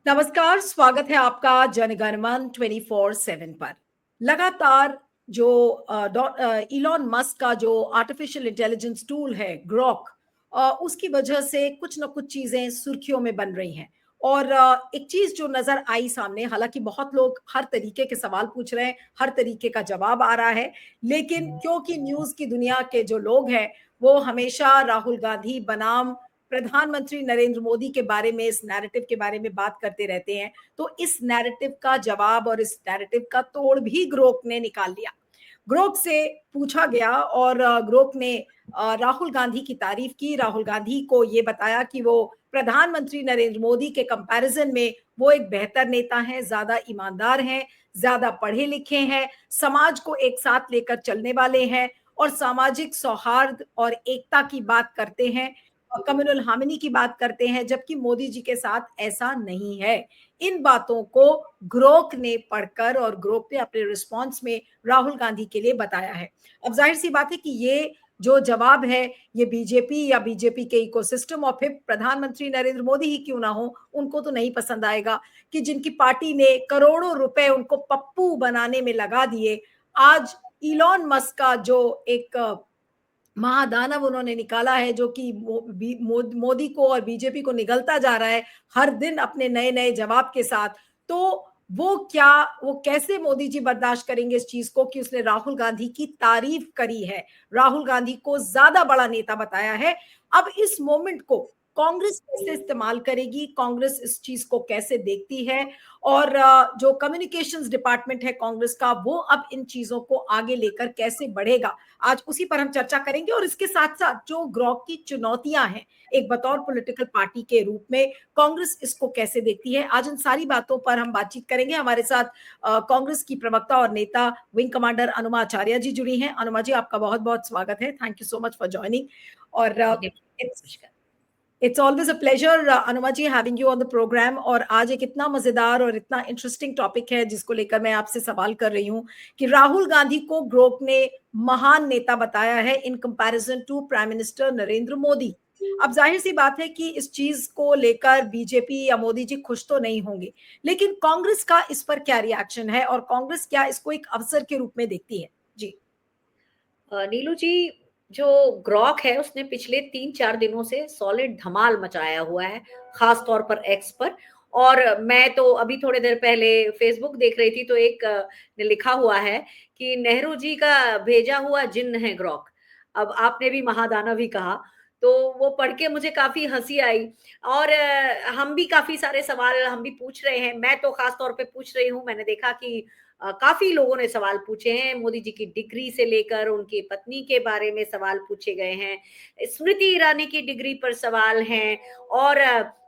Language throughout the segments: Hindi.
नमस्कार, स्वागत है आपका जनगण मन 24/7 पर। लगातार जो इलॉन मस्क का जो आर्टिफिशियल इंटेलिजेंस टूल है ग्रॉक, उसकी वजह से कुछ न कुछ चीजें सुर्खियों में बन रही हैं। और एक चीज जो नजर आई सामने, हालांकि बहुत लोग हर तरीके के सवाल पूछ रहे हैं, हर तरीके का जवाब आ रहा है, लेकिन क्योंकि न्यूज की दुनिया के जो लोग हैं वो हमेशा राहुल गांधी बनाम प्रधानमंत्री नरेंद्र मोदी के बारे में, इस नैरेटिव के बारे में बात करते रहते हैं, तो इस नैरेटिव का जवाब और इस नैरेटिव का तोड़ भी ग्रोक ने निकाल लिया। ग्रोक से पूछा गया और ग्रोक ने राहुल गांधी की तारीफ की। राहुल गांधी को ये बताया कि वो प्रधानमंत्री नरेंद्र मोदी के कंपैरिजन में वो एक बेहतर नेता हैं, ज्यादा ईमानदार हैं, ज्यादा पढ़े लिखे हैं, समाज को एक साथ लेकर चलने वाले हैं और सामाजिक सौहार्द और एकता की बात करते हैं, कम्युनल हार्मनी की बात करते हैं, जबकि मोदी जी के साथ ऐसा नहीं है। इन बातों को ग्रोक ने पढ़कर और ग्रोक ने अपने रिस्पॉन्स में राहुल गांधी के लिए बताया है। अब जाहिर सी बात है कि ये जो जवाब है, ये बीजेपी या बीजेपी के इकोसिस्टम और फिर प्रधानमंत्री नरेंद्र मोदी ही क्यों ना हो, उनको तो नहीं पसंद आएगा कि जिनकी पार्टी ने करोड़ों रुपए उनको पप्पू बनाने में लगा दिए, आज इलॉन मस्क का जो एक महादानव उन्होंने निकाला है, जो कि मोदी को और बीजेपी को निगलता जा रहा है हर दिन अपने नए नए जवाब के साथ, तो वो कैसे मोदी जी बर्दाश्त करेंगे इस चीज को कि उसने राहुल गांधी की तारीफ करी है, राहुल गांधी को ज्यादा बड़ा नेता बताया है। अब इस मोमेंट को कांग्रेस कैसे इस्तेमाल करेगी, कांग्रेस इस चीज को कैसे देखती है, और जो कम्युनिकेशंस डिपार्टमेंट है कांग्रेस का, वो अब इन चीजों को आगे लेकर कैसे बढ़ेगा, आज उसी पर हम चर्चा करेंगे। और इसके साथ साथ जो ग्रॉक की चुनौतियां हैं एक बतौर पॉलिटिकल पार्टी के रूप में, कांग्रेस इसको कैसे देखती है, आज इन सारी बातों पर हम बातचीत करेंगे। हमारे साथ कांग्रेस की प्रवक्ता और नेता विंग कमांडर अनुमा आचार्य जी जुड़ी हैं। अनुमा जी, आपका बहुत बहुत स्वागत है, thank you so much for joining. और it's always a pleasure Anuma ji having you on the programme. और आज एक इतना मजेदार और इतना इंटरेस्टिंग टॉपिक है जिसको लेकर मैं आपसे सवाल कर रही हूँ कि राहुल गांधी को ग्रोक ने महान नेता बताया है in comparison to prime minister Narendra Modi. अब जाहिर सी बात है कि इस चीज को लेकर बीजेपी या मोदी जी खुश तो नहीं होंगे, लेकिन कांग्रेस का इस पर क्या रिएक्शन है और कांग्रेस क्या इसको एक अवसर के रूप में देखती है? जी नीलू जी, जो ग्रॉक है उसने पिछले 3-4 दिनों से सॉलिड धमाल मचाया हुआ है, खास तौर पर एक्स पर। और मैं तो अभी थोड़ी देर पहले फेसबुक देख रही थी, तो एक ने लिखा हुआ है कि नेहरू जी का भेजा हुआ जिन्न है ग्रॉक। अब आपने भी महादानव ही कहा, तो वो पढ़ के मुझे काफी हंसी आई। और हम भी काफी सारे सवाल हम भी पूछ रहे हैं, मैं तो खास तौर पे पूछ रही हूँ। मैंने देखा कि काफी लोगों ने सवाल पूछे हैं, मोदी जी की डिग्री से लेकर उनकी पत्नी के बारे में सवाल पूछे गए हैं, स्मृति ईरानी की डिग्री पर सवाल हैं, और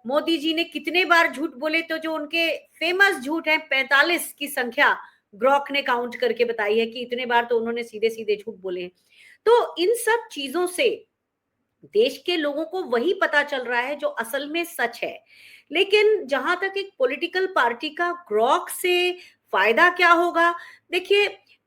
मोदी जी ने कितने बार झूठ बोले, तो जो उनके फेमस झूठ है 45 की संख्या ग्रॉक ने काउंट करके बताई है कि इतने बार तो उन्होंने सीधे सीधे झूठ बोले हैं। तो इन सब चीजों से देश के लोगों को वही पता चल रहा है जो असल में सच है। लेकिन जहां तक एक पॉलिटिकल पार्टी का ग्रॉक से फायदा क्या होगा, देखिए,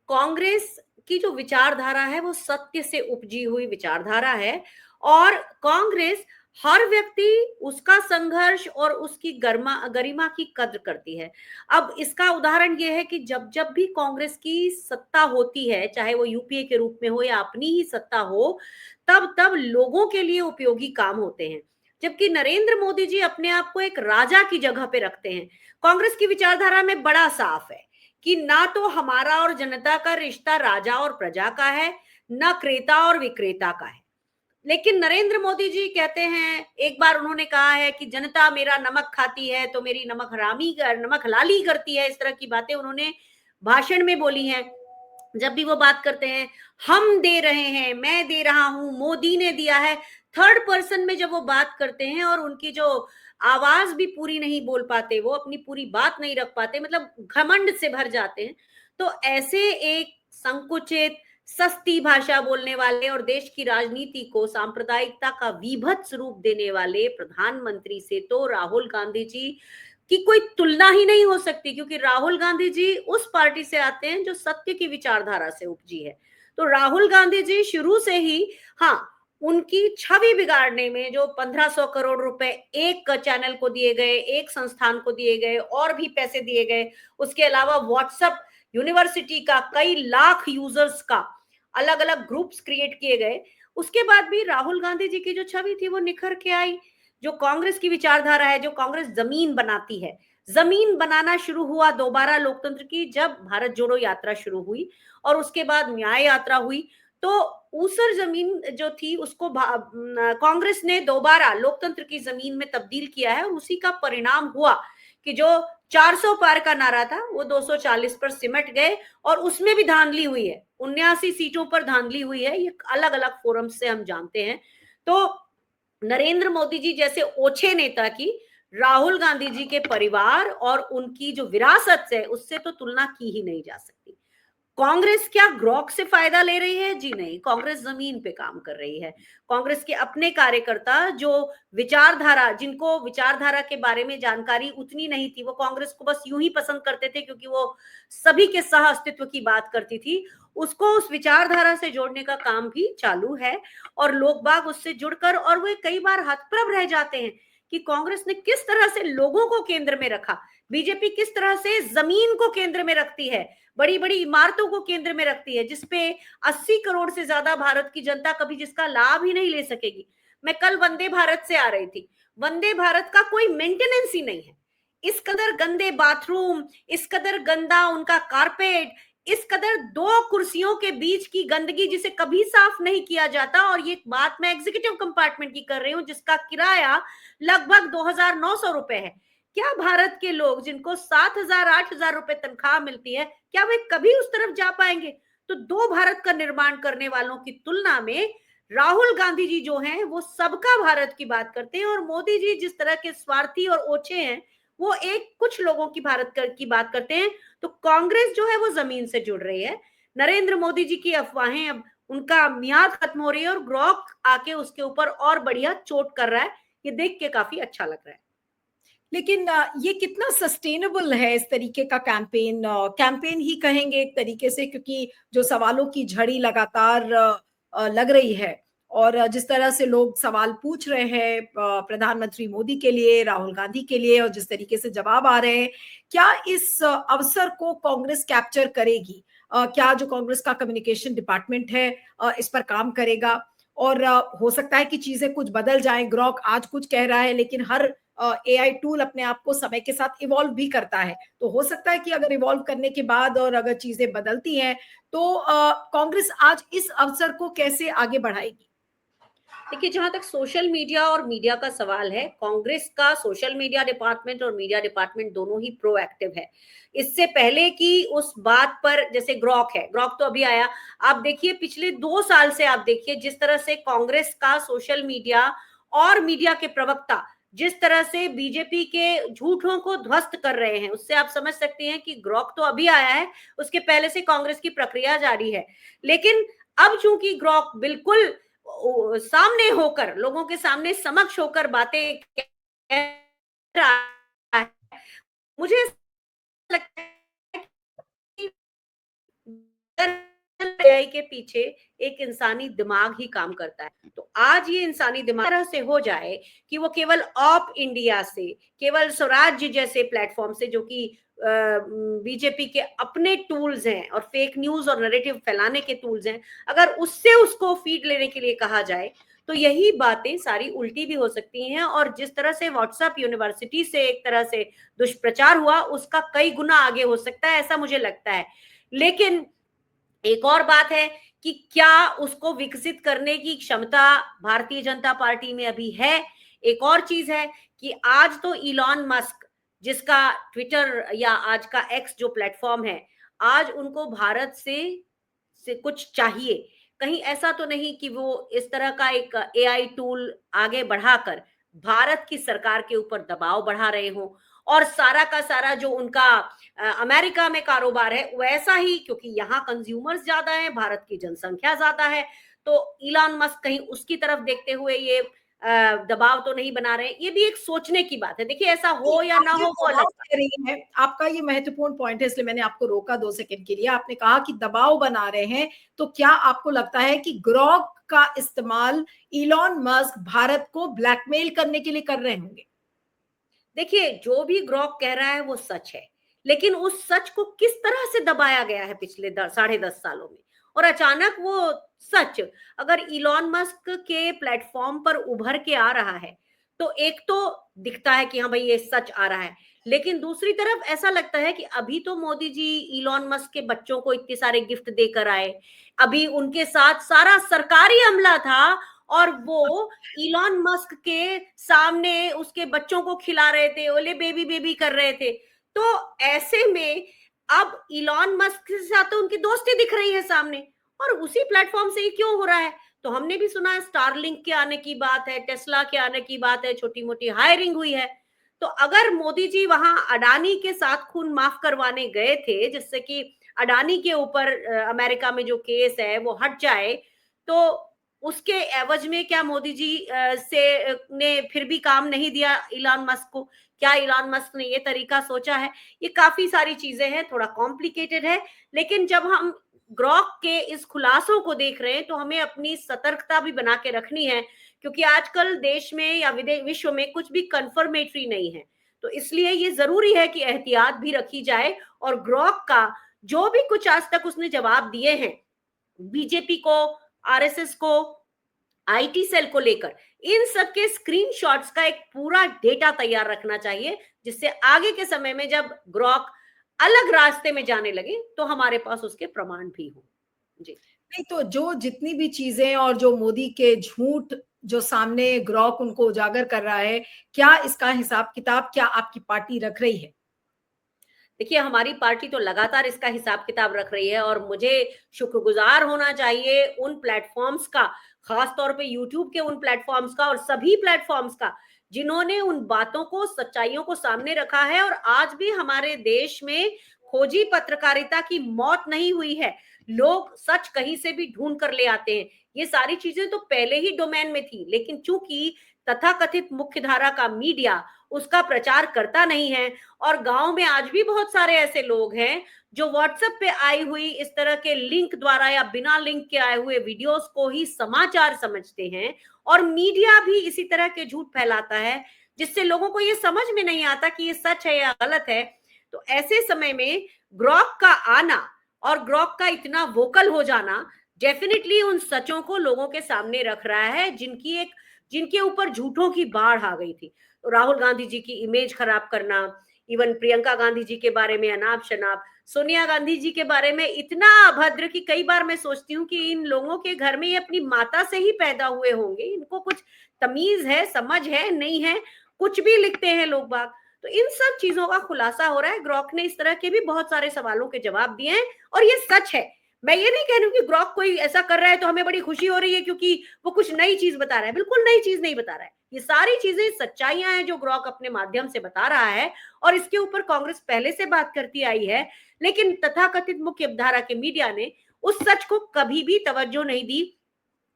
कांग्रेस की जो विचारधारा है वो सत्य से उपजी हुई विचारधारा है। और कांग्रेस हर व्यक्ति, उसका संघर्ष और उसकी गरिमा की कद्र करती है। अब इसका उदाहरण यह है कि जब जब भी कांग्रेस की सत्ता होती है, चाहे वो यूपीए के रूप में हो या अपनी ही सत्ता हो, तब तब लोगों के लिए उपयोगी काम होते हैं। जबकि नरेंद्र मोदी जी अपने आप को एक राजा की जगह पे रखते हैं। कांग्रेस की विचारधारा में बड़ा साफ है कि ना तो हमारा और जनता का रिश्ता राजा और प्रजा का है, ना क्रेता और विक्रेता का है। लेकिन नरेंद्र मोदी जी कहते हैं, एक बार उन्होंने कहा है कि जनता मेरा नमक खाती है तो मेरी नमक हलाली करती है। इस तरह की बातें उन्होंने भाषण में बोली हैं। जब भी वो बात करते हैं, हम दे रहे हैं, मैं दे रहा हूं, मोदी ने दिया है, थर्ड पर्सन में जब वो बात करते हैं और उनकी जो आवाज भी पूरी नहीं बोल पाते, वो अपनी पूरी बात नहीं रख पाते, मतलब घमंड से भर जाते हैं। तो ऐसे एक संकुचित, सस्ती भाषा बोलने वाले और देश की राजनीति को सांप्रदायिकता का विभत्स रूप देने वाले प्रधानमंत्री से तो राहुल गांधी जी की कोई तुलना ही नहीं हो सकती, क्योंकि राहुल गांधी जी उस पार्टी से आते हैं जो सत्य की विचारधारा से उपजी है। तो राहुल गांधी जी शुरू से ही, हाँ, उनकी छवि बिगाड़ने में जो 1500 करोड़ रुपए एक चैनल को दिए गए, एक संस्थान को दिए गए, और भी पैसे दिए गए, उसके अलावा व्हाट्सएप यूनिवर्सिटी का कई लाख यूजर्स का अलग अलग ग्रुप्स क्रिएट किए गए, उसके बाद भी राहुल गांधी जी की जो छवि थी वो निखर के आई। जो कांग्रेस की विचारधारा है, जो कांग्रेस जमीन बनाती है, जमीन बनाना शुरू हुआ दोबारा लोकतंत्र की जब भारत जोड़ो यात्रा शुरू हुई और उसके बाद न्याय यात्रा हुई। तो ऊसर जमीन जो थी उसको कांग्रेस ने दोबारा लोकतंत्र की जमीन में तब्दील किया है, और उसी का परिणाम हुआ कि जो 400 पार का नारा था वो 240 पर सिमट गए, और उसमें भी धांधली हुई है, 79 सीटों पर धांधली हुई है, ये अलग अलग फोरम से हम जानते हैं। तो नरेंद्र मोदी जी जैसे ओछे नेता की राहुल गांधी जी के परिवार और उनकी जो विरासत है उससे तो तुलना की ही नहीं जा सकती। कांग्रेस क्या ग्रॉक से फायदा ले रही है? जी नहीं, कांग्रेस जमीन पे काम कर रही है। कांग्रेस के अपने कार्यकर्ता जो विचारधारा, जिनको विचारधारा के बारे में जानकारी उतनी नहीं थी, वो कांग्रेस को बस यूं ही पसंद करते थे क्योंकि वो सभी के सह अस्तित्व की बात करती थी, उसको उस विचारधारा से जोड़ने का काम भी चालू है, और लोग बाग उससे जुड़कर, और वे कई बार हतप्रभ रह जाते हैं कि कांग्रेस ने किस तरह से लोगों को केंद्र में रखा, बीजेपी किस तरह से जमीन को केंद्र में रखती है, बड़ी बड़ी इमारतों को केंद्र में रखती है, जिसपे 80 करोड़ से ज्यादा भारत की जनता कभी जिसका लाभ ही नहीं ले सकेगी। मैं कल वंदे भारत से आ रही थी, वंदे भारत का कोई मेंटेनेंस ही नहीं है, इस कदर गंदे बाथरूम, इस कदर गंदा उनका कारपेट, इस कदर दो कुर्सियों के बीच की गंदगी जिसे कभी साफ नहीं किया जाता। और ये बात मैं एग्जीक्यूटिव कंपार्टमेंट की कर रही हूं जिसका किराया लगभग 2,900 रुपए है। क्या भारत के लोग जिनको 7,000 8,000 रुपए तनख्वाह मिलती है, क्या वे कभी उस तरफ जा पाएंगे? तो दो भारत का निर्माण करने वालों की तुलना में राहुल गांधी जी जो हैं वो सबका भारत की बात करते हैं, और मोदी जी जिस तरह के स्वार्थी और ओछे हैं वो एक कुछ लोगों की की बात करते हैं। तो कांग्रेस जो है वो जमीन से जुड़ रही है। नरेंद्र मोदी जी की अफवाहें अब उनका मियाद खत्म हो रही है, और ग्रॉक आके उसके ऊपर और बढ़िया चोट कर रहा है। ये देख के काफी अच्छा लग रहा है। लेकिन ये कितना सस्टेनेबल है इस तरीके का कैंपेन? कैंपेन ही कहेंगे एक तरीके से, क्योंकि जो सवालों की झड़ी लगातार लग रही है, और जिस तरह से लोग सवाल पूछ रहे हैं प्रधानमंत्री मोदी के लिए, राहुल गांधी के लिए, और जिस तरीके से जवाब आ रहे हैं, क्या इस अवसर को कांग्रेस कैप्चर करेगी? क्या जो कांग्रेस का कम्युनिकेशन डिपार्टमेंट है इस पर काम करेगा? और हो सकता है कि चीजें कुछ बदल जाएं, ग्रॉक आज कुछ कह रहा है लेकिन हर एआई टूल अपने आप को समय के साथ इवॉल्व भी करता है, तो हो सकता है कि अगर इवॉल्व करने के बाद और अगर चीजें बदलती हैं तो कांग्रेस आज इस अवसर को कैसे आगे बढ़ाएगी? देखिए, जहां तक सोशल मीडिया और मीडिया का सवाल है, कांग्रेस का सोशल मीडिया डिपार्टमेंट और मीडिया डिपार्टमेंट दोनों ही प्रोएक्टिव है। इससे पहले कि उस बात पर, जैसे ग्रॉक है, ग्रॉक तो अभी आया, आप देखिए पिछले 2 साल से आप देखिए जिस तरह से कांग्रेस का सोशल मीडिया और मीडिया के प्रवक्ता जिस तरह से बीजेपी के झूठों को ध्वस्त कर रहे हैं, उससे आप समझ सकते हैं कि ग्रॉक तो अभी आया है, उसके पहले से कांग्रेस की प्रक्रिया जारी है। लेकिन अब चूंकि ग्रॉक बिल्कुल सामने होकर, लोगों के सामने समक्ष होकर बातें कह रहा है, मुझे लगता है कि एआई के पीछे एक इंसानी दिमाग ही काम करता है। तो आज ये इंसानी दिमाग तरह से हो जाए कि वो केवल ऑप इंडिया से, केवल स्वराज्य जैसे प्लेटफॉर्म से, जो कि बीजेपी के अपने टूल्स हैं और फेक न्यूज और नैरेटिव फैलाने के टूल्स हैं, अगर उससे उसको फीड लेने के लिए कहा जाए तो यही बातें सारी उल्टी भी हो सकती हैं। और जिस तरह से व्हाट्सएप यूनिवर्सिटी से एक तरह से दुष्प्रचार हुआ, उसका कई गुना आगे हो सकता है, ऐसा मुझे लगता है। लेकिन एक और बात है कि क्या उसको विकसित करने की क्षमता भारतीय जनता पार्टी में अभी है? एक और चीज है कि आज तो इलॉन मस्क, जिसका ट्विटर या आज का एक्स जो प्लेटफॉर्म है, आज उनको भारत से कुछ चाहिए। कहीं ऐसा तो नहीं कि वो इस तरह का एक एआई टूल आगे बढ़ाकर भारत की सरकार के ऊपर दबाव बढ़ा रहे हो, और सारा का सारा जो उनका अमेरिका में कारोबार है वैसा ही, क्योंकि यहाँ कंज्यूमर्स ज्यादा है, भारत की जनसंख्या ज्यादा है, तो इलॉन मस्क कहीं उसकी तरफ देखते हुए ये दबाव तो नहीं बना रहे हैं, ये भी एक सोचने की बात है। देखिए ऐसा हो या ना हो वो अलग कह रही है, आपका ये महत्वपूर्ण पॉइंट है, इसलिए मैंने आपको रोका 2 सेकंड के लिए। आपने कहा कि दबाव बना रहे हैं, तो क्या आपको लगता है कि ग्रॉक का इस्तेमाल इलॉन मस्क भारत को ब्लैकमेल करने के लिए कर रहे होंगे? देखिए जो भी ग्रॉक कह रहा है वो सच है, लेकिन उस सच को किस तरह से दबाया गया है पिछले 10 साढ़े 10 सालों में, और अचानक वो सच अगर इलॉन मस्क के प्लेटफॉर्म पर उभर के आ रहा है, तो एक तो दिखता है कि हाँ भाई ये सच आ रहा है, लेकिन दूसरी तरफ ऐसा लगता है कि अभी तो मोदी जी इलॉन मस्क के बच्चों को इतने सारे गिफ्ट देकर आए, अभी उनके साथ सारा सरकारी अमला था, और वो इलॉन मस्क के सामने उसके बच्चों को खिला रहे थे, ओले बेबी बेबी कर रहे थे। तो ऐसे में अब इलॉन मस्क के साथ तो उनकी दोस्ती दिख रही है सामने, और उसी प्लेटफॉर्म से ही क्यों हो रहा है? तो हमने भी सुना है स्टारलिंक के आने की बात है, टेस्ला के आने की बात है, छोटी मोटी हायरिंग हुई है। तो अगर मोदी जी वहां अडानी के साथ खून माफ करवाने गए थे, जिससे कि अडानी के ऊपर अमेरिका में जो केस है वो हट जाए, तो उसके एवज में क्या मोदी जी ने फिर भी काम नहीं दिया इलॉन मस्क को? क्या इलॉन मस्क ने ये तरीका सोचा है? ये काफी सारी चीजें हैं, थोड़ा कॉम्प्लिकेटेड है, लेकिन जब हम ग्रॉक के इस खुलासों को देख रहे हैं तो हमें अपनी सतर्कता भी बना के रखनी है, क्योंकि आजकल देश में या विश्व में कुछ भी कंफर्मेटरी नहीं है। तो इसलिए ये जरूरी है कि एहतियात भी रखी जाए, और ग्रॉक का जो भी कुछ आज तक उसने जवाब दिए हैं बीजेपी को, आरएसएस को, आईटी सेल को लेकर, इन सब के स्क्रीनशॉट्स का एक पूरा डेटा तैयार रखना चाहिए, जिससे आगे के समय में जब ग्रॉक अलग रास्ते में जाने लगे तो हमारे पास उसके प्रमाण भी हो। जी। नहीं, तो जो जितनी भी चीजें और जो मोदी के झूठ जो सामने ग्रॉक उनको उजागर कर रहा है, क्या इसका हिसाब किताब क्या आपकी पार्टी रख रही है? देखिए हमारी पार्टी तो लगातार इसका हिसाब किताब रख रही है, और मुझे शुक्रगुजार होना चाहिए उन प्लेटफॉर्म्स का, खास तौर पे यूट्यूब के उन प्लेटफॉर्म्स का और सभी प्लेटफॉर्म्स का, जिन्होंने उन बातों को, सच्चाइयों को सामने रखा है, और आज भी हमारे देश में खोजी पत्रकारिता की मौत नहीं हुई है। लोग सच कहीं से भी ढूंढ कर ले आते हैं। ये सारी चीजें तो पहले ही डोमेन में थी, लेकिन चूंकि तथाकथित मुख्य धारा का मीडिया उसका प्रचार करता नहीं है, और गांव में आज भी बहुत सारे ऐसे लोग हैं जो व्हाट्सएप पे आई हुई इस तरह के लिंक द्वारा या बिना लिंक के आए हुए वीडियोस को ही समाचार समझते हैं, और मीडिया भी इसी तरह के झूठ फैलाता है, जिससे लोगों को ये समझ में नहीं आता कि ये सच है या गलत है। तो ऐसे समय में ग्रॉक का आना और ग्रॉक का इतना वोकल हो जाना डेफिनेटली उन सचों को लोगों के सामने रख रहा है, जिनके ऊपर झूठों की बाढ़ आ गई थी। तो राहुल गांधी जी की इमेज खराब करना, इवन प्रियंका गांधी जी के बारे में अनाप शनाप, सोनिया गांधी जी के बारे में इतना अभद्र कि कई बार मैं सोचती हूँ कि इन लोगों के घर में ये अपनी माता से ही पैदा हुए होंगे, इनको कुछ तमीज है, समझ है, नहीं है, कुछ भी लिखते हैं लोग बाग। तो इन सब चीजों का खुलासा हो रहा है। ग्रॉक ने इस तरह के भी बहुत सारे सवालों के जवाब दिए हैं, और ये सच है। मैं ये नहीं कह रही हूँ कि ग्रॉक कोई ऐसा कर रहा है तो हमें बड़ी खुशी हो रही है क्योंकि वो कुछ नई चीज बता रहा है। बिल्कुल नई चीज नहीं बता रहा है, ये सारी चीजें सच्चाइयां हैं जो ग्रॉक अपने माध्यम से बता रहा है, और इसके ऊपर कांग्रेस पहले से बात करती आई है, लेकिन तथाकथित मुख्य धारा के मीडिया ने उस सच को कभी भी तवज्जो नहीं दी,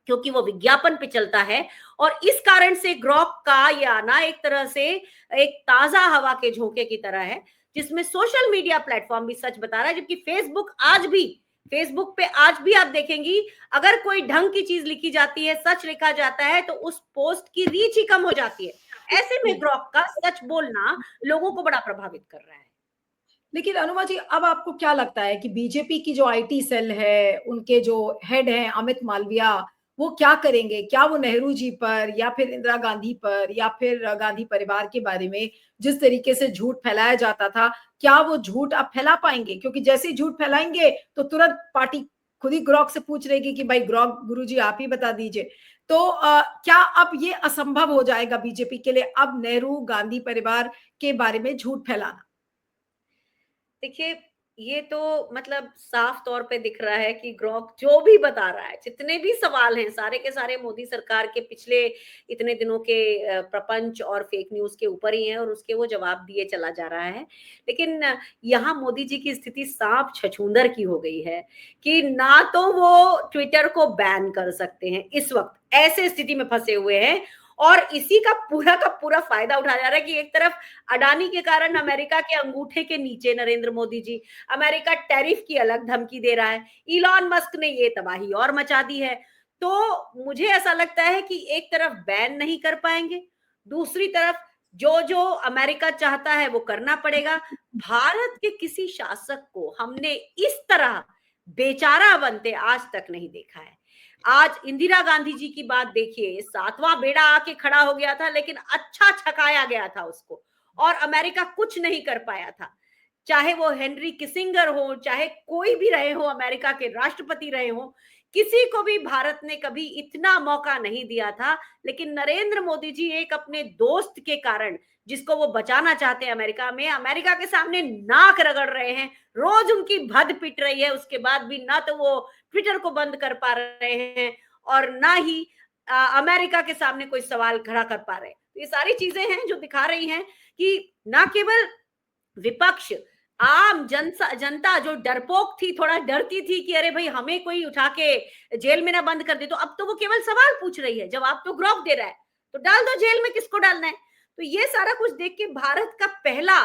क्योंकि वो विज्ञापन पे चलता है। और इस कारण से ग्रॉक का ये आना एक तरह से एक ताजा हवा के झोंके की तरह है, जिसमें सोशल मीडिया प्लेटफॉर्म भी सच बता रहा है, जबकि फेसबुक पे आज भी आप देखेंगी, अगर कोई ढंग की चीज लिखी जाती है, सच लिखा जाता है, तो उस पोस्ट की रीच ही कम हो जाती है। ऐसे में ग्रॉक का सच बोलना लोगों को बड़ा प्रभावित कर रहा है। लेकिन अनुमा जी, अब आपको क्या लगता है कि बीजेपी की जो आईटी सेल है, उनके जो हेड हैं अमित मालविया, वो क्या करेंगे? क्या वो नेहरू जी पर या फिर इंदिरा गांधी पर या फिर गांधी परिवार के बारे में जिस तरीके से झूठ फैलाया जाता था, क्या वो झूठ अब फैला पाएंगे? क्योंकि जैसे ही झूठ फैलाएंगे तो तुरंत पार्टी खुद ही ग्रॉक से पूछ रहेगी कि भाई ग्रॉक गुरुजी आप ही बता दीजिए। तो क्या अब ये असंभव हो जाएगा बीजेपी के लिए, अब नेहरू गांधी परिवार के बारे में झूठ फैलाना? देखिए, ये तो मतलब साफ तौर पे दिख रहा है कि ग्रॉक जो भी बता रहा है, जितने भी सवाल हैं, सारे के सारे मोदी सरकार के पिछले इतने दिनों के प्रपंच और फेक न्यूज़ के ऊपर ही हैं, और उसके वो जवाब दिए चला जा रहा है। लेकिन यहाँ मोदी जी की स्थिति साफ छछूंदर की हो गई है कि ना तो वो ट्विटर को बैन कर सकते हैं इस वक़्त, ऐसे स्थिति में फँसे हुए हैं, और इसी का पूरा फायदा उठाया जा रहा है कि एक तरफ अडानी के कारण अमेरिका के अंगूठे के नीचे नरेंद्र मोदी जी, अमेरिका टैरिफ की अलग धमकी दे रहा है, इलॉन मस्क ने ये तबाही और मचा दी है। तो मुझे ऐसा लगता है कि एक तरफ बैन नहीं कर पाएंगे, दूसरी तरफ जो जो अमेरिका चाहता है वो करना पड़ेगा। भारत के किसी शासक को हमने इस तरह बेचारा बनते आज तक नहीं देखा है। आज इंदिरा गांधी जी की बात देखिए, 7वां बेड़ा आके खड़ा हो गया था, लेकिन अच्छा छकाया गया था उसको, और अमेरिका कुछ नहीं कर पाया था। चाहे वो हेनरी किसिंगर हो, चाहे कोई भी रहे हो, अमेरिका के राष्ट्रपति रहे हो, किसी को भी भारत ने कभी इतना मौका नहीं दिया था। लेकिन नरेंद्र मोदी जी एक अपने दोस्त के कारण, जिसको वो बचाना चाहते हैं अमेरिका में, अमेरिका के सामने नाक रगड़ रहे हैं, रोज उनकी भद पिट रही है, उसके बाद भी ना तो वो ट्विटर को बंद कर पा रहे हैं और ना ही अमेरिका के सामने कोई सवाल खड़ा कर पा रहे हैं। ये सारी चीजें हैं जो दिखा रही हैं कि ना केवल विपक्ष, आम जनता जो डरपोक थी, थोड़ा डरती थी कि अरे भाई हमें कोई उठा के जेल में ना बंद कर दे, तो अब तो वो केवल सवाल पूछ रही है, जवाब तो ग्रॉक दे रहा है, तो डाल दो जेल में, किसको डालना है। तो ये सारा कुछ देख के भारत का पहला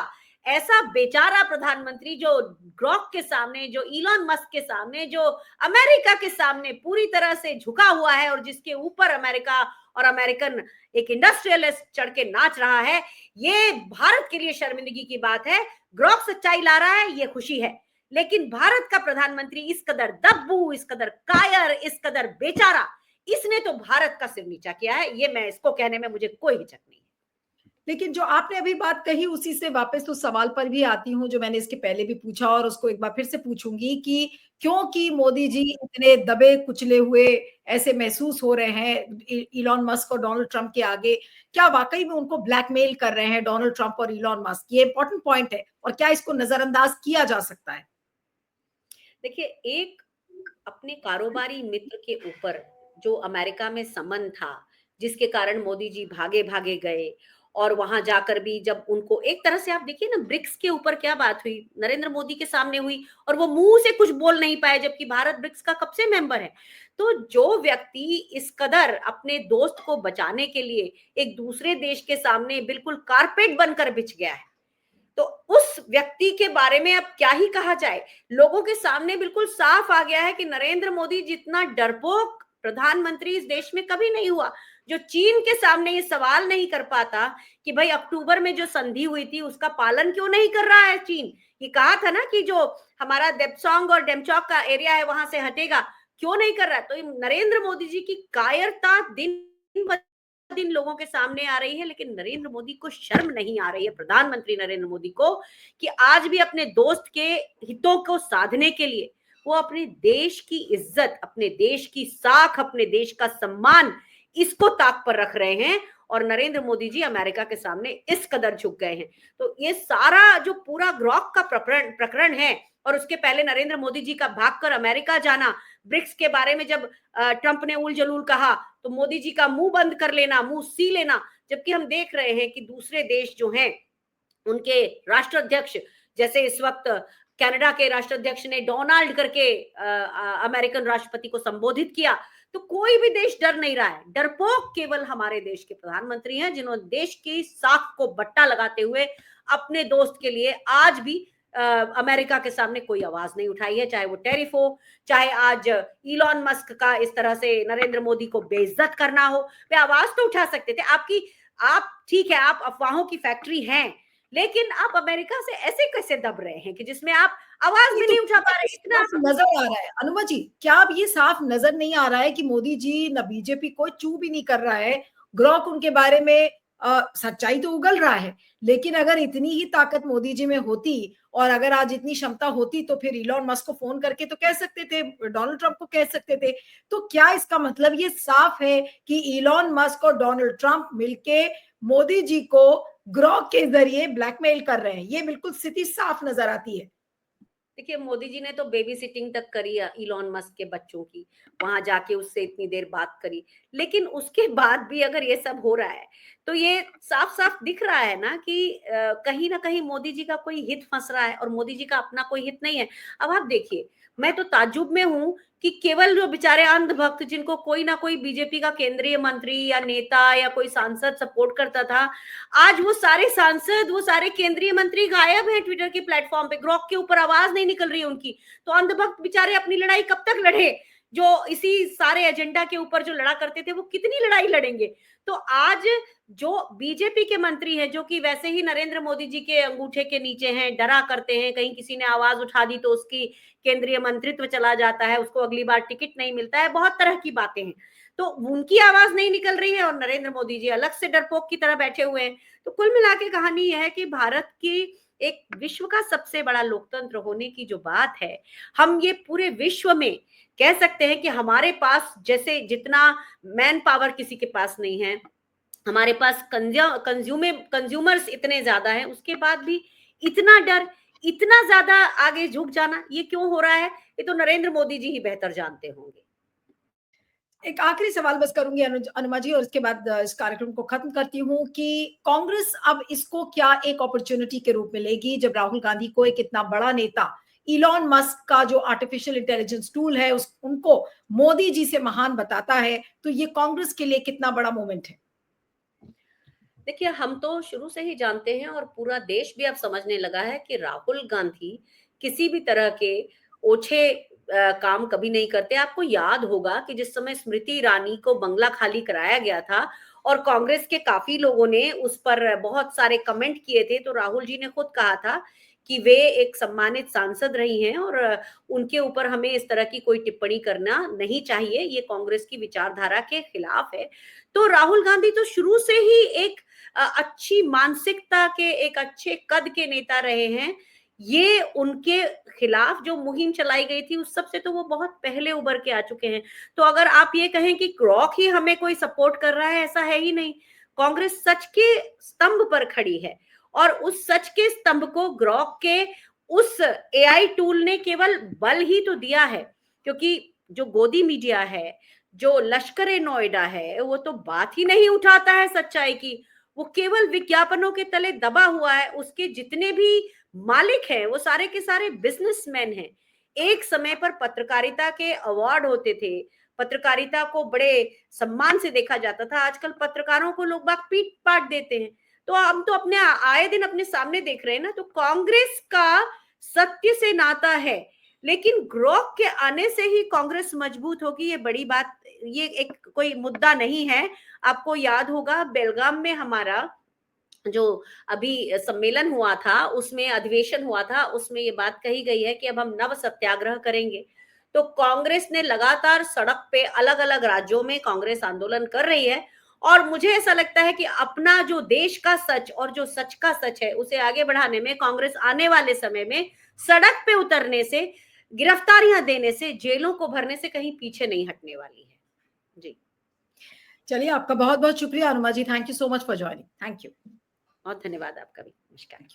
ऐसा बेचारा प्रधानमंत्री जो ग्रॉक के सामने, जो इलॉन मस्क के सामने, जो अमेरिका के सामने पूरी तरह से झुका हुआ है, और जिसके ऊपर अमेरिका और अमेरिकन एक इंडस्ट्रियलिस्ट चढ़ के नाच रहा है, ये भारत के लिए शर्मिंदगी की बात है। ग्रॉक सच्चाई ला रहा है, ये खुशी है, लेकिन भारत का प्रधानमंत्री इस कदर दब्बू, इस कदर कायर, इस कदर बेचारा, इसने तो भारत का सिर नीचा किया है। ये मैं इसको कहने में मुझे कोई हिचक नहीं है। लेकिन जो आपने अभी बात कही उसी से वापस उस सवाल पर भी आती हूँ जो मैंने इसके पहले भी पूछा और उसको एक बार फिर से पूछूंगी कि क्योंकि मोदी जी इतने दबे कुचले हुए ऐसे महसूस हो रहे हैं इलॉन मस्क और डोनाल्ड ट्रंप के आगे, क्या वाकई में उनको ब्लैकमेल कर रहे हैं डोनाल्ड ट्रंप और इलॉन मस्क? ये इंपॉर्टेंट पॉइंट है, और क्या इसको नजरअंदाज किया जा सकता है? देखिए, एक अपने कारोबारी मित्र के ऊपर जो अमेरिका में समन था, जिसके कारण मोदी जी भागे भागे गए, और वहां जाकर भी जब उनको एक तरह से, आप देखिए ना, ब्रिक्स के ऊपर क्या बात हुई, नरेंद्र मोदी के सामने हुई, और वो मुंह से कुछ बोल नहीं पाए, जबकि भारत ब्रिक्स का कब से मेंबर है। तो जो व्यक्ति इस कदर अपने दोस्त को बचाने के लिए एक दूसरे देश के सामने बिल्कुल कारपेट बनकर बिछ गया है, तो उस व्यक्ति के बारे में अब क्या ही कहा जाए। लोगों के सामने बिल्कुल साफ आ गया है कि नरेंद्र मोदी जितना डरपोक प्रधानमंत्री इस देश में कभी नहीं हुआ। जो चीन के सामने ये सवाल नहीं कर पाता कि भाई अक्टूबर में जो संधि हुई थी उसका पालन क्यों नहीं कर रहा है चीन, ये कहा था ना कि जो हमारा देपसोंग और डेमचौक का एरिया है वहां से हटेगा, क्यों नहीं कर रहा है। तो नरेंद्र मोदी जी की कायरता दिन दिन लोगों के सामने आ रही है, लेकिन नरेंद्र मोदी को शर्म नहीं आ रही है, प्रधानमंत्री नरेंद्र मोदी को, कि आज भी अपने दोस्त के हितों को साधने के लिए वो अपने देश की इज्जत, अपने देश की साख, अपने देश का सम्मान, इसको ताक पर रख रहे हैं, और नरेंद्र मोदी जी अमेरिका के सामने इस कदर झुक गए हैं। तो ये सारा जो पूरा ग्रॉक का प्रकरण है, और उसके पहले नरेंद्र मोदी जी का भागकर अमेरिका जाना, ब्रिक्स के बारे में जब ट्रंप ने उल जलूल कहा तो मोदी जी का मुंह बंद कर लेना, मुंह सी लेना, जबकि हम देख रहे हैं कि दूसरे देश जो हैं उनके राष्ट्राध्यक्ष, जैसे इस वक्त कनाडा के राष्ट्राध्यक्ष ने डोनाल्ड करके अमेरिकन राष्ट्रपति को संबोधित किया, तो कोई भी देश डर नहीं रहा है। डरपोक केवल हमारे देश के प्रधानमंत्री हैं, जिन्होंने देश की साख को बट्टा लगाते हुए अपने दोस्त के लिए आज भी अमेरिका के सामने कोई आवाज नहीं उठाई है, चाहे वो टैरिफ हो, चाहे आज इलॉन मस्क का इस तरह से नरेंद्र मोदी को बेइज्जत करना हो। वे आवाज तो उठा सकते थे। आप ठीक है, आप अफवाहों की फैक्ट्री हैं, लेकिन आप अमेरिका से ऐसे कैसे दब रहे हैं कि जिसमें आप आवाज भी नहीं उठा पा रहे? इतना नजर आ रहा है अनुमा जी, क्या अब ये साफ नजर नहीं आ रहा है कि मोदी जी न बीजेपी को चू भी नहीं कर रहा है? ग्रॉक उनके बारे में सच्चाई तो उगल रहा है, लेकिन अगर इतनी ही ताकत मोदी जी में होती और अगर आज इतनी क्षमता होती तो फिर इलॉन मस्क को फोन करके तो कह सकते थे, डोनाल्ड ट्रंप को कह सकते थे। तो क्या इसका मतलब ये साफ है कि इलॉन मस्क और डोनाल्ड ट्रंप मिलके मोदी जी को ग्रॉक के जरिए ब्लैकमेल कर रहे हैं? ये बिल्कुल स्थिति साफ नजर आती है। देखिए, मोदी जी ने तो बेबी सिटिंग तक करी इलॉन मस्क के बच्चों की, वहां जाके उससे इतनी देर बात करी, लेकिन उसके बाद भी अगर ये सब हो रहा है तो ये साफ साफ दिख रहा है ना कि कहीं ना कहीं मोदी जी का कोई हित फंस रहा है, और मोदी जी का अपना कोई हित नहीं है। अब आप देखिए, मैं तो ताज्जुब में हूं कि केवल जो बेचारे अंधभक्त जिनको कोई ना कोई बीजेपी का केंद्रीय मंत्री या नेता या कोई सांसद सपोर्ट करता था, आज वो सारे सांसद, वो सारे केंद्रीय मंत्री गायब हैं ट्विटर के प्लेटफॉर्म पे। ग्रॉक के ऊपर आवाज नहीं निकल रही है उनकी। तो अंधभक्त बेचारे अपनी लड़ाई कब तक लड़े? जो इसी सारे एजेंडा के ऊपर जो लड़ा करते थे वो कितनी लड़ाई लड़ेंगे? तो आज जो बीजेपी के मंत्री हैं, जो कि वैसे ही नरेंद्र मोदी जी के अंगूठे के नीचे हैं, डरा करते हैं, कहीं किसी ने आवाज उठा दी तो उसकी केंद्रीय मंत्रित्व चला जाता है, उसको अगली बार टिकट नहीं मिलता है, बहुत तरह की बातें हैं। तो उनकी आवाज नहीं निकल रही है और नरेंद्र मोदी जी अलग से डरपोक की तरह बैठे हुए हैं। तो कुल मिला के कहानी यह है कि भारत की एक विश्व का सबसे बड़ा लोकतंत्र होने की जो बात है, हम ये पूरे विश्व में कह सकते हैं कि हमारे पास जैसे जितना मैन पावर किसी के पास नहीं है, हमारे पास कंज्यूमर्स इतने ज्यादा हैं, उसके बाद भी इतना डर, इतना ज्यादा आगे झुक जाना, ये क्यों हो रहा है? ये तो नरेंद्र मोदी जी ही बेहतर जानते होंगे। एक आखिरी सवाल बस करूंगी अनुमा जी, और इसके बाद इस कार्यक्रम को खत्म करती हूँ कि कांग्रेस अब इसको क्या एक अपॉर्चुनिटी के रूप में लेगी, जब राहुल गांधी को एक इतना बड़ा नेता इलॉन मस्क का जो आर्टिफिशियल इंटेलिजेंस टूल है उनको मोदी जी से महान बताता है, तो ये कांग्रेस के लिए कितना बड़ा मोमेंट है? देखिए, हम तो शुरू से ही जानते हैं और पूरा देश भी अब समझने लगा है कि राहुल गांधी किसी भी तरह के ओछे काम कभी नहीं करते। आपको याद होगा कि जिस समय स्मृति ईरानी को बंगला खाली कराया गया था और कांग्रेस के काफी लोगों ने उस पर बहुत सारे कमेंट किए थे, तो राहुल जी ने खुद कहा था कि वे एक सम्मानित सांसद रही हैं और उनके ऊपर हमें इस तरह की कोई टिप्पणी करना नहीं चाहिए, ये कांग्रेस की विचारधारा के खिलाफ है। तो राहुल गांधी तो शुरू से ही एक अच्छी मानसिकता के, एक अच्छे कद के नेता रहे हैं। ये उनके खिलाफ जो मुहिम चलाई गई थी उस सब से तो वो बहुत पहले उभर के आ चुके हैं। तो अगर आप ये कहें कि ग्रॉक ही हमें कोई सपोर्ट कर रहा है, ऐसा है ही नहीं। कांग्रेस सच के स्तंभ पर खड़ी है और उस सच के स्तंभ को ग्रॉक के उस एआई टूल ने केवल बल ही तो दिया है, क्योंकि जो गोदी मीडिया है, जो लश्कर ए नोएडा है, वो तो बात ही नहीं उठाता है सच्चाई की। वो केवल विज्ञापनों के तले दबा हुआ है। उसके जितने भी मालिक हैं वो सारे के सारे बिजनेसमैन हैं। एक समय पर पत्रकारिता के अवार्ड होते थे, पत्रकारिता को बड़े सम्मान से देखा जाता था। आजकल पत्रकारों को लोग बाग पीट पाट देते हैं। तो हम तो अपने आए दिन अपने सामने देख रहे हैं ना। तो कांग्रेस का सत्य से नाता है, लेकिन ग्रॉक के आने से ही कांग्रेस मजबूत होगी, ये बड़ी बात, ये एक कोई मुद्दा नहीं है। आपको याद होगा बेलगाम में हमारा जो अभी सम्मेलन हुआ था, उसमें अधिवेशन हुआ था, उसमें ये बात कही गई है कि अब हम नव सत्याग्रह करेंगे। तो कांग्रेस ने लगातार सड़क पे अलग अलग राज्यों में कांग्रेस आंदोलन कर रही है और मुझे ऐसा लगता है कि अपना जो देश का सच और जो सच का सच है उसे आगे बढ़ाने में कांग्रेस आने वाले समय में सड़क पे उतरने से, गिरफ्तारियां देने से, जेलों को भरने से कहीं पीछे नहीं हटने वाली है। जी, चलिए, आपका बहुत बहुत शुक्रिया Anuma ji. Thank you so much for joining. Thank you. बहुत धन्यवाद आपका भी। नमस्कार।